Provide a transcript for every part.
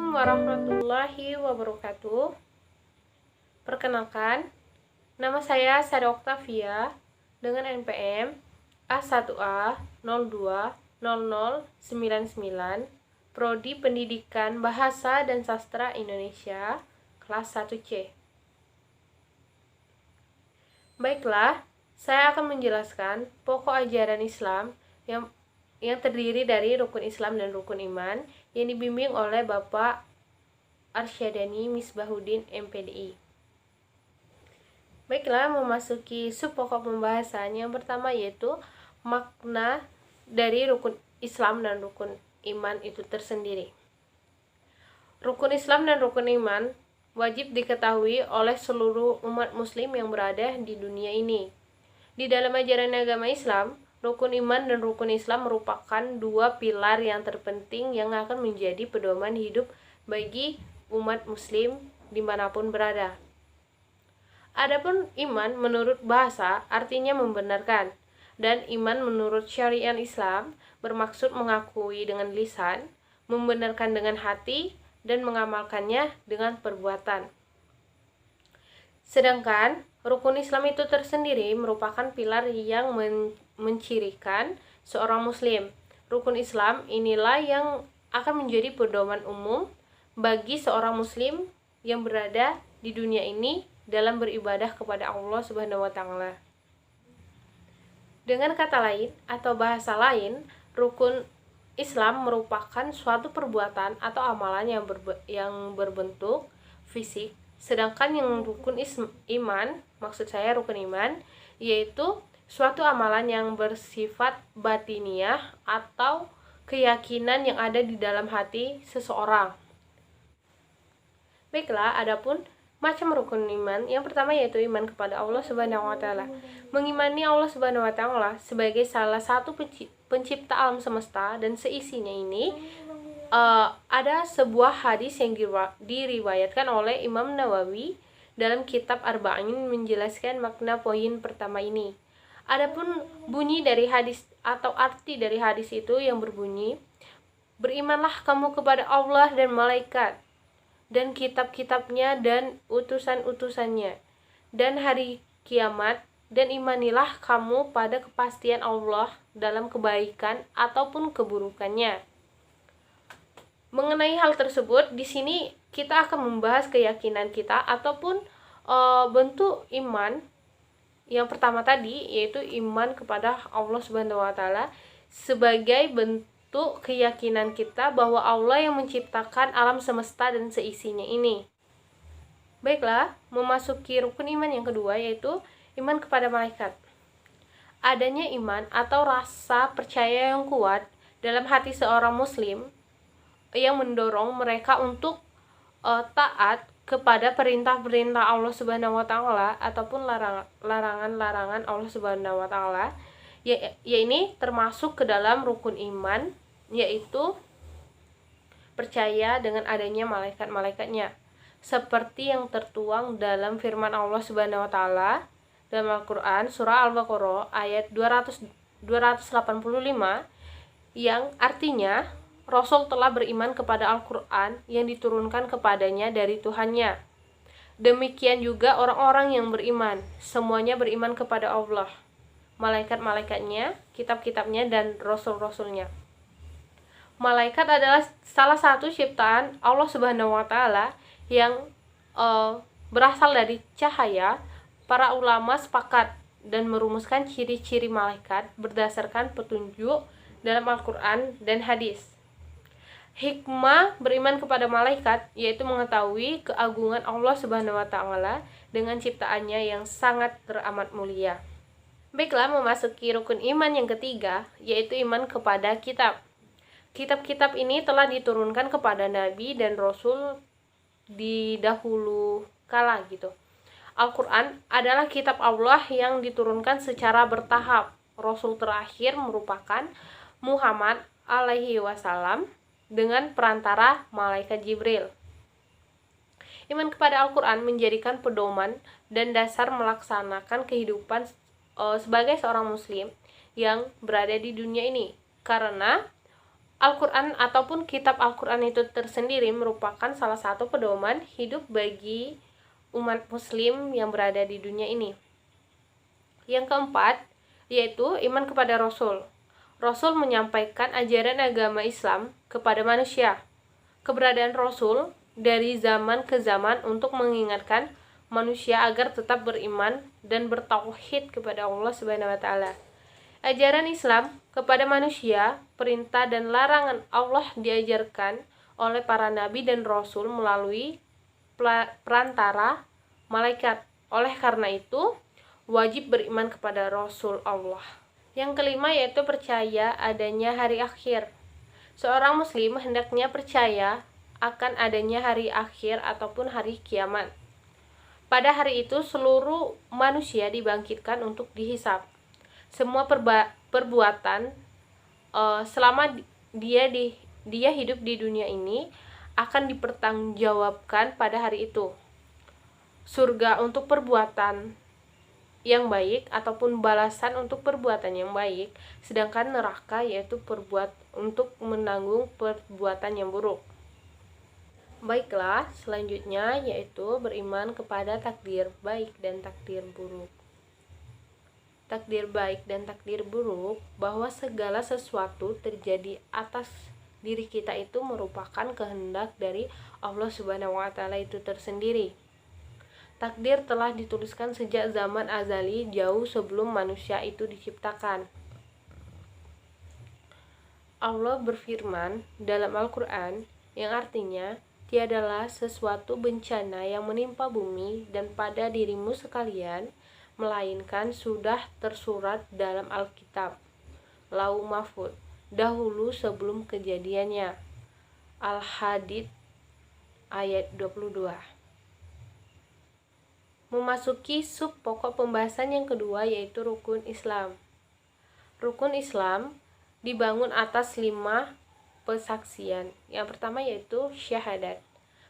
Assalamualaikum warahmatullahi wabarakatuh. Perkenalkan, nama saya Sada Oktavia dengan NPM A1A020099, Prodi Pendidikan Bahasa dan Sastra Indonesia, kelas 1C. Baiklah, saya akan menjelaskan pokok ajaran Islam yang terdiri dari rukun Islam dan rukun iman yang dibimbing oleh Bapak Arsyadani Misbahuddin MPDI. Baiklah, memasuki sub pokok pembahasan yang pertama, yaitu makna dari rukun Islam dan rukun iman itu tersendiri. Rukun Islam dan rukun iman wajib diketahui oleh seluruh umat muslim yang berada di dunia ini. Di dalam ajaran agama Islam, rukun iman dan rukun Islam merupakan dua pilar yang terpenting yang akan menjadi pedoman hidup bagi umat muslim dimanapun berada. Adapun iman menurut bahasa artinya membenarkan, dan iman menurut syariat Islam bermaksud mengakui dengan lisan, membenarkan dengan hati, dan mengamalkannya dengan perbuatan. Sedangkan rukun Islam itu tersendiri merupakan pilar yang mencirikan seorang muslim. Rukun Islam inilah yang akan menjadi pedoman umum bagi seorang muslim yang berada di dunia ini dalam beribadah kepada Allah Subhanahu wa taala. Dengan kata lain atau bahasa lain, rukun Islam merupakan suatu perbuatan atau amalan yang berbentuk fisik, sedangkan yang rukun iman, maksud saya rukun iman, yaitu suatu amalan yang bersifat batiniah atau keyakinan yang ada di dalam hati seseorang. Baiklah, adapun macam rukun iman, yang pertama yaitu iman kepada Allah Subhanahu wa taala. Mengimani Allah Subhanahu wa taala sebagai salah satu pencipta alam semesta dan seisinya ini, ada sebuah hadis yang diriwayatkan oleh Imam Nawawi dalam kitab Arba'in menjelaskan makna poin pertama ini. Adapun bunyi dari hadis atau arti dari hadis itu yang berbunyi, berimanlah kamu kepada Allah dan malaikat dan kitab-kitabnya dan utusan-utusannya dan hari kiamat, dan imanilah kamu pada kepastian Allah dalam kebaikan ataupun keburukannya. Mengenai hal tersebut, di sini kita akan membahas keyakinan kita ataupun bentuk iman. Yang pertama tadi yaitu iman kepada Allah Subhanahu wa taala sebagai bentuk keyakinan kita bahwa Allah yang menciptakan alam semesta dan seisinya ini. Baiklah, memasuki rukun iman yang kedua yaitu iman kepada malaikat. Adanya iman atau rasa percaya yang kuat dalam hati seorang muslim yang mendorong mereka untuk taat kepada perintah-perintah Allah Subhanahu wa taala ataupun larangan-larangan Allah Subhanahu wa taala, ya ini termasuk ke dalam rukun iman, yaitu percaya dengan adanya malaikat-malaikatnya, seperti yang tertuang dalam firman Allah Subhanahu wa taala dalam Al-Qur'an surah Al-Baqarah ayat 285 yang artinya Rasul telah beriman kepada Al-Quran yang diturunkan kepadanya dari Tuhannya. Demikian juga orang-orang yang beriman, semuanya beriman kepada Allah, malaikat-malaikatnya, kitab-kitabnya, dan rasul-rasulnya. Malaikat adalah salah satu ciptaan Allah Subhanahu wa taala yang berasal dari cahaya. Para ulama sepakat dan merumuskan ciri-ciri malaikat berdasarkan petunjuk dalam Al-Quran dan hadis. Hikmah beriman kepada malaikat yaitu mengetahui keagungan Allah Subhanahu wa taala dengan ciptaannya yang sangat teramat mulia. Baiklah, memasuki rukun iman yang ketiga yaitu iman kepada kitab. Kitab-kitab ini telah diturunkan kepada nabi dan rasul di dahulu kala gitu. Al-Quran adalah kitab Allah yang diturunkan secara bertahap. Rasul terakhir merupakan Muhammad alaihi wasallam dengan perantara malaikat Jibril. Iman kepada Al-Quran menjadikan pedoman dan dasar melaksanakan kehidupan sebagai seorang muslim yang berada di dunia ini, karena Al-Quran ataupun kitab Al-Quran itu tersendiri merupakan salah satu pedoman hidup bagi umat muslim yang berada di dunia ini. Yang keempat, yaitu iman kepada Rasul. Rasul menyampaikan ajaran agama Islam kepada manusia. Keberadaan Rasul dari zaman ke zaman untuk mengingatkan manusia agar tetap beriman dan bertauhid kepada Allah Subhanahu wa taala. Ajaran Islam kepada manusia, perintah dan larangan Allah diajarkan oleh para nabi dan rasul melalui perantara malaikat. Oleh karena itu, wajib beriman kepada Rasul Allah. Yang kelima yaitu percaya adanya hari akhir. Seorang muslim hendaknya percaya akan adanya hari akhir ataupun hari kiamat. Pada hari itu seluruh manusia dibangkitkan untuk dihisab. Semua perbuatan selama dia hidup di dunia ini akan dipertanggungjawabkan pada hari itu. Surga untuk perbuatan yang baik ataupun balasan untuk perbuatan yang baik, sedangkan neraka yaitu untuk menanggung perbuatan yang buruk. Baiklah, selanjutnya yaitu beriman kepada takdir baik dan takdir buruk. Takdir baik dan takdir buruk, bahwa segala sesuatu terjadi atas diri kita itu merupakan kehendak dari Allah Subhanahu wa taala itu tersendiri. Takdir telah dituliskan sejak zaman azali, jauh sebelum manusia itu diciptakan. Allah berfirman dalam Al-Quran yang artinya, tiadalah sesuatu bencana yang menimpa bumi dan pada dirimu sekalian, melainkan sudah tersurat dalam Alkitab, Lauh Mahfuz, dahulu sebelum kejadiannya. Al-Hadid ayat 22. Memasuki sub pokok pembahasan yang kedua yaitu rukun Islam. Rukun Islam dibangun atas 5 pesaksian. Yang pertama yaitu syahadat.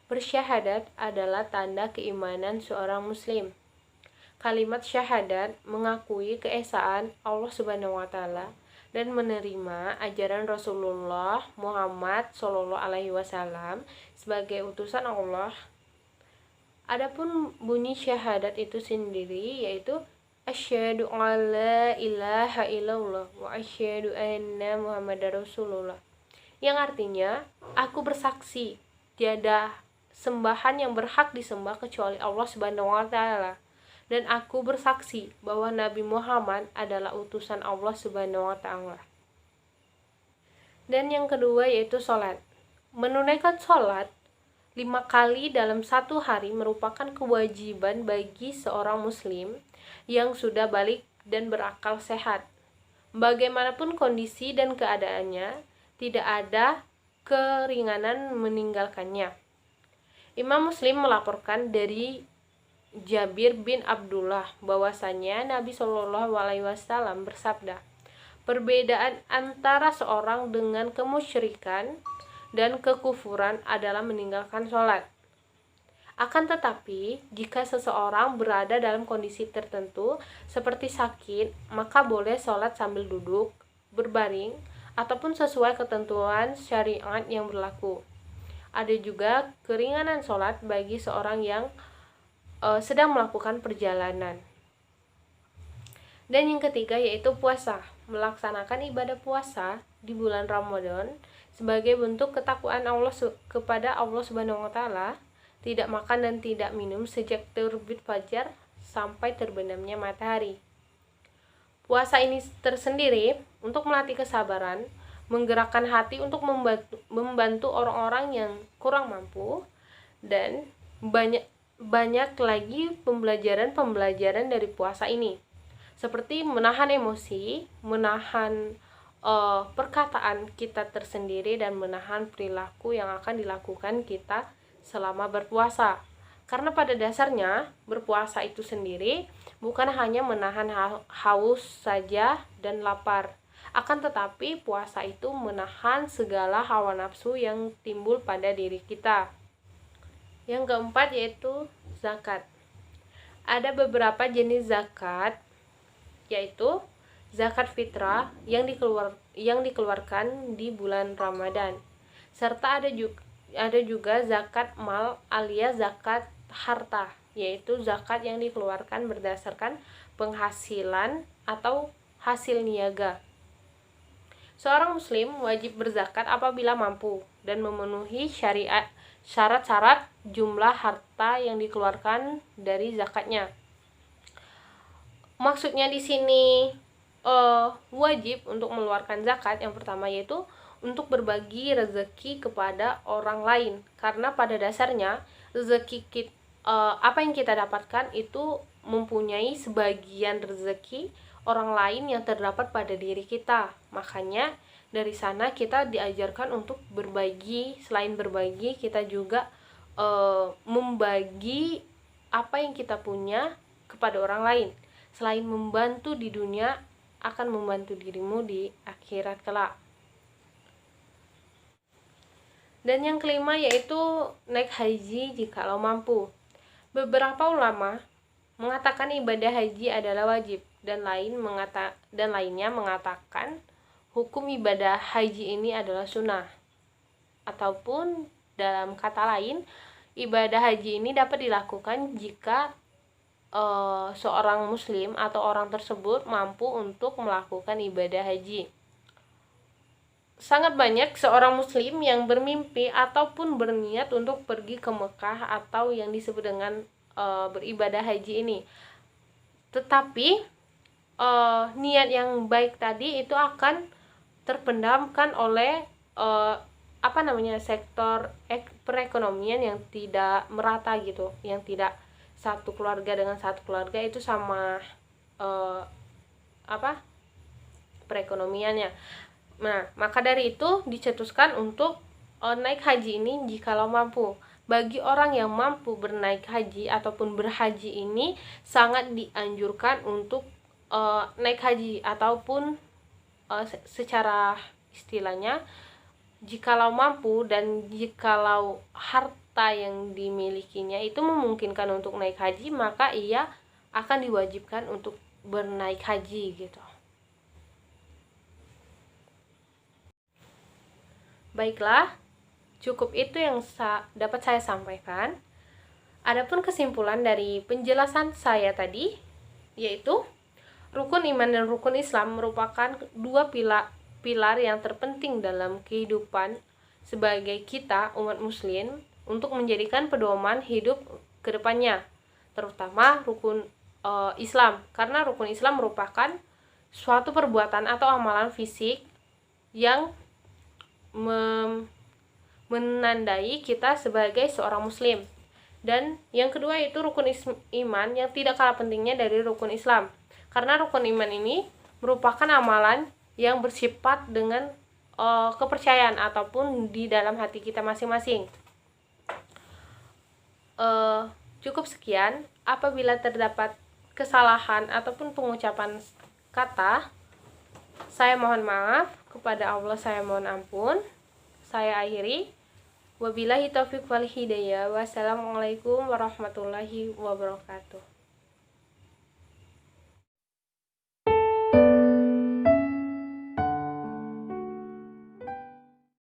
Bersyahadat adalah tanda keimanan seorang muslim. Kalimat syahadat mengakui keesaan Allah Subhanahu wa taala dan menerima ajaran Rasulullah Muhammad SAW sebagai utusan Allah. Adapun bunyi syahadat itu sendiri yaitu asyhadu alla ilaha illallah wa asyhadu anna muhammadar rasulullah, yang artinya aku bersaksi tiada sembahan yang berhak disembah kecuali Allah Subhanahu wa taala, dan aku bersaksi bahwa Nabi Muhammad adalah utusan Allah Subhanahu wa taala. Dan yang kedua yaitu sholat. Menunaikan sholat 5 kali dalam satu hari merupakan kewajiban bagi seorang muslim yang sudah balik dan berakal sehat. Bagaimanapun kondisi dan keadaannya, tidak ada keringanan meninggalkannya. Imam Muslim melaporkan dari Jabir bin Abdullah bahwasanya Nabi SAW bersabda, perbedaan antara seorang dengan kemusyrikan dan kekufuran adalah meninggalkan sholat. Akan tetapi, jika seseorang berada dalam kondisi tertentu seperti sakit, maka boleh sholat sambil duduk, berbaring, ataupun sesuai ketentuan syariat yang berlaku. Ada juga keringanan sholat bagi seorang yang sedang melakukan perjalanan. Dan yang ketiga yaitu puasa. Melaksanakan ibadah puasa di bulan Ramadan sebagai bentuk ketakwaan kepada Allah Subhanahu wa taala, tidak makan dan tidak minum sejak terbit fajar sampai terbenamnya matahari. Puasa ini tersendiri untuk melatih kesabaran, menggerakkan hati untuk membantu orang-orang yang kurang mampu, dan banyak lagi pembelajaran dari puasa ini, seperti menahan emosi, menahan perkataan kita tersendiri, dan menahan perilaku yang akan dilakukan kita selama berpuasa. Karena pada dasarnya berpuasa itu sendiri bukan hanya menahan haus saja dan lapar, akan tetapi puasa itu menahan segala hawa nafsu yang timbul pada diri kita. Yang keempat yaitu zakat. Ada beberapa jenis zakat, yaitu zakat fitrah yang dikeluarkan di bulan Ramadan. Serta ada juga zakat mal alias zakat harta, yaitu zakat yang dikeluarkan berdasarkan penghasilan atau hasil niaga. Seorang muslim wajib berzakat apabila mampu dan memenuhi syarat-syarat jumlah harta yang dikeluarkan dari zakatnya. Maksudnya di sini wajib untuk mengeluarkan zakat yang pertama yaitu untuk berbagi rezeki kepada orang lain, karena pada dasarnya rezeki apa yang kita dapatkan itu mempunyai sebagian rezeki orang lain yang terdapat pada diri kita. Makanya dari sana kita diajarkan untuk berbagi. Selain berbagi, kita juga membagi apa yang kita punya kepada orang lain. Selain membantu di dunia, akan membantu dirimu di akhirat kelak. Dan yang kelima yaitu naik haji jikalau mampu. Beberapa ulama mengatakan ibadah haji adalah wajib, dan lainnya mengatakan hukum ibadah haji ini adalah sunnah. Ataupun dalam kata lain, ibadah haji ini dapat dilakukan jika seorang muslim atau orang tersebut mampu untuk melakukan ibadah haji. Sangat banyak seorang muslim yang bermimpi ataupun berniat untuk pergi ke Mekah atau yang disebut dengan beribadah haji ini. Tetapi niat yang baik tadi itu akan terpendamkan oleh sektor perekonomian yang tidak merata gitu, yang tidak satu keluarga dengan satu keluarga itu sama perekonomiannya. Nah, maka dari itu dicetuskan untuk naik haji ini jikalau mampu. Bagi orang yang mampu bernaik haji ataupun berhaji ini sangat dianjurkan untuk naik haji, ataupun secara istilahnya jikalau mampu dan jikalau harta yang dimilikinya itu memungkinkan untuk naik haji, maka ia akan diwajibkan untuk bernaik haji gitu. Baiklah, cukup itu yang dapat saya sampaikan. Adapun kesimpulan dari penjelasan saya tadi, yaitu rukun iman dan rukun Islam merupakan dua pilar yang terpenting dalam kehidupan sebagai kita umat muslim untuk menjadikan pedoman hidup ke depannya, terutama rukun Islam, karena rukun Islam merupakan suatu perbuatan atau amalan fisik yang menandai kita sebagai seorang muslim. Dan yang kedua itu rukun iman yang tidak kalah pentingnya dari rukun Islam, karena rukun iman ini merupakan amalan yang bersifat dengan kepercayaan ataupun di dalam hati kita masing-masing. Cukup sekian. Apabila terdapat kesalahan ataupun pengucapan kata, saya mohon maaf. Kepada Allah saya mohon ampun. Saya akhiri. Wabillahi taufiq wal hidayah. Wassalamualaikum warahmatullahi wabarakatuh.